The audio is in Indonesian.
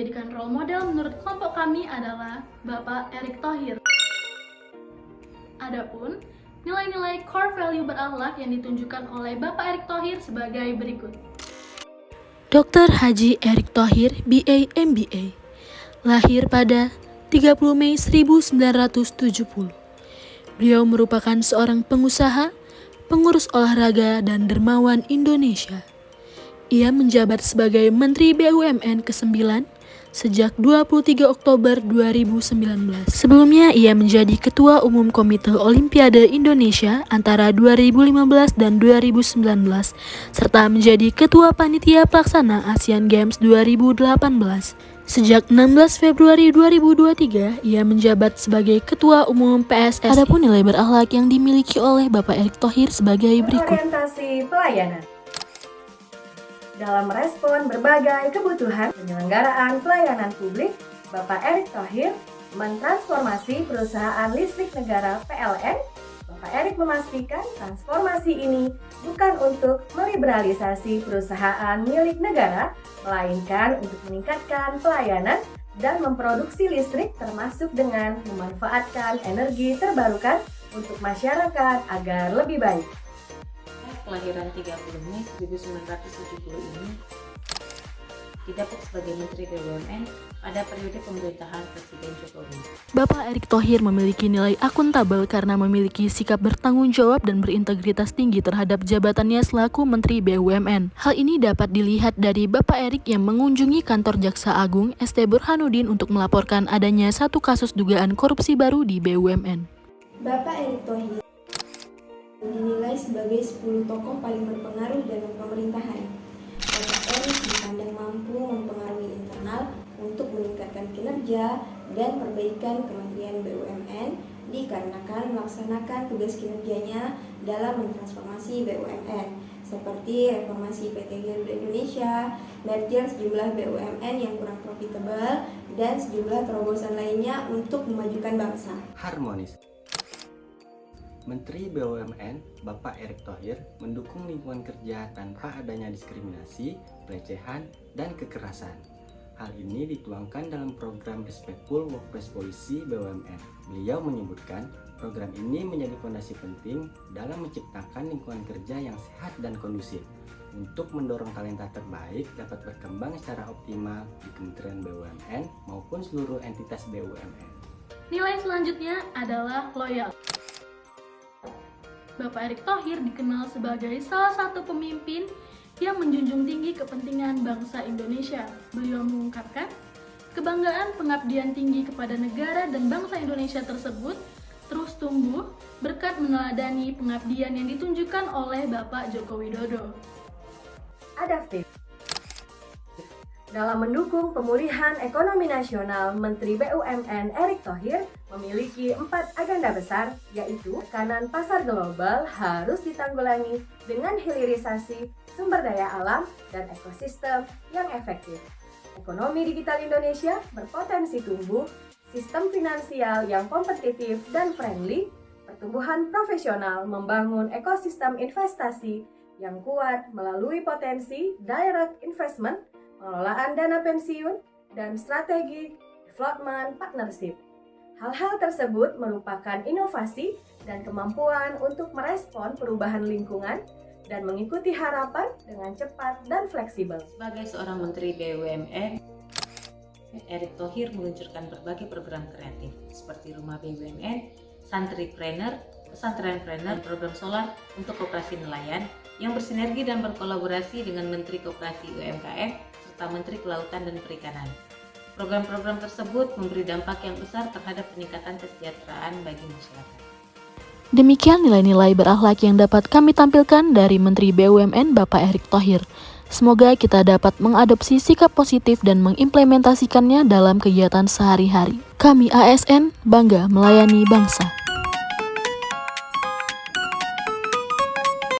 dijadikan role model menurut kelompok kami adalah Bapak Erick Thohir. Adapun nilai-nilai core value berakhlak yang ditunjukkan oleh Bapak Erick Thohir sebagai berikut. Dr. Haji Erick Thohir, BA MBA, lahir pada 30 Mei 1970. Beliau merupakan seorang pengusaha, pengurus olahraga, dan dermawan Indonesia. Ia menjabat sebagai Menteri BUMN ke-9 sejak 23 Oktober 2019. Sebelumnya, ia menjadi Ketua Umum Komite Olimpiade Indonesia antara 2015 dan 2019, serta menjadi Ketua Panitia Pelaksana Asian Games 2018. Sejak 16 Februari 2023, ia menjabat sebagai Ketua Umum PSSI. Adapun nilai berakhlak yang dimiliki oleh Bapak Erick Thohir sebagai berikut. Orientasi pelayanan. Dalam merespon berbagai kebutuhan penyelenggaraan pelayanan publik, Bapak Erick Thohir mentransformasi perusahaan listrik negara PLN. Bapak Erick memastikan transformasi ini bukan untuk meliberalisasi perusahaan milik negara, melainkan untuk meningkatkan pelayanan dan memproduksi listrik termasuk dengan memanfaatkan energi terbarukan untuk masyarakat agar lebih baik. Kelahiran 30 Mei 1970 ini didapat sebagai Menteri BUMN pada periode pemerintahan Presiden Jokowi. Bapak Erick Thohir memiliki nilai akuntabel karena memiliki sikap bertanggung jawab dan berintegritas tinggi terhadap jabatannya selaku Menteri BUMN. Hal ini dapat dilihat dari Bapak Erick yang mengunjungi kantor Jaksa Agung ST Burhanuddin untuk melaporkan adanya satu kasus dugaan korupsi baru di BUMN. Bapak Erick Thohir dinilai sebagai 10 tokoh paling berpengaruh dalam pemerintahan. Bapak Erick dipandang mampu mempengaruhi internal untuk meningkatkan kinerja dan perbaikan Kementerian BUMN dikarenakan melaksanakan tugas kinerjanya dalam mentransformasi BUMN seperti reformasi PT Garuda Indonesia, merger sejumlah BUMN yang kurang profitable, dan sejumlah terobosan lainnya untuk memajukan bangsa. Harmonis. Menteri BUMN Bapak Erick Thohir mendukung lingkungan kerja tanpa adanya diskriminasi, pelecehan, dan kekerasan. Hal ini dituangkan dalam program Respectful Workplace Policy BUMN. Beliau menyebutkan program ini menjadi fondasi penting dalam menciptakan lingkungan kerja yang sehat dan kondusif untuk mendorong talenta terbaik dapat berkembang secara optimal di Kementerian BUMN maupun seluruh entitas BUMN. Nilai selanjutnya adalah loyal. Bapak Erick Thohir dikenal sebagai salah satu pemimpin yang menjunjung tinggi kepentingan bangsa Indonesia. Beliau mengungkapkan kebanggaan pengabdian tinggi kepada negara dan bangsa Indonesia tersebut terus tumbuh berkat meneladani pengabdian yang ditunjukkan oleh Bapak Joko Widodo. Adaptif. Dalam mendukung pemulihan ekonomi nasional, Menteri BUMN Erick Thohir memiliki 4 agenda besar, yaitu tekanan pasar global harus ditanggulangi dengan hilirisasi sumber daya alam dan ekosistem yang efektif. Ekonomi digital Indonesia berpotensi tumbuh, sistem finansial yang kompetitif dan friendly, pertumbuhan profesional membangun ekosistem investasi yang kuat melalui potensi direct investment, pengelolaan dana pensiun, dan strategi development partnership. Hal-hal tersebut merupakan inovasi dan kemampuan untuk merespon perubahan lingkungan dan mengikuti harapan dengan cepat dan fleksibel. Sebagai seorang Menteri BUMN, Erick Thohir meluncurkan berbagai program kreatif seperti Rumah BUMN, Santripreneur, Pesantrenpreneur, program solar untuk koperasi nelayan yang bersinergi dan berkolaborasi dengan Menteri Koperasi UMKM serta Menteri Kelautan dan Perikanan. Program-program tersebut memberi dampak yang besar terhadap peningkatan kesejahteraan bagi masyarakat. Demikian nilai-nilai berakhlak yang dapat kami tampilkan dari Menteri BUMN Bapak Erick Thohir. Semoga kita dapat mengadopsi sikap positif dan mengimplementasikannya dalam kegiatan sehari-hari. Kami ASN bangga melayani bangsa.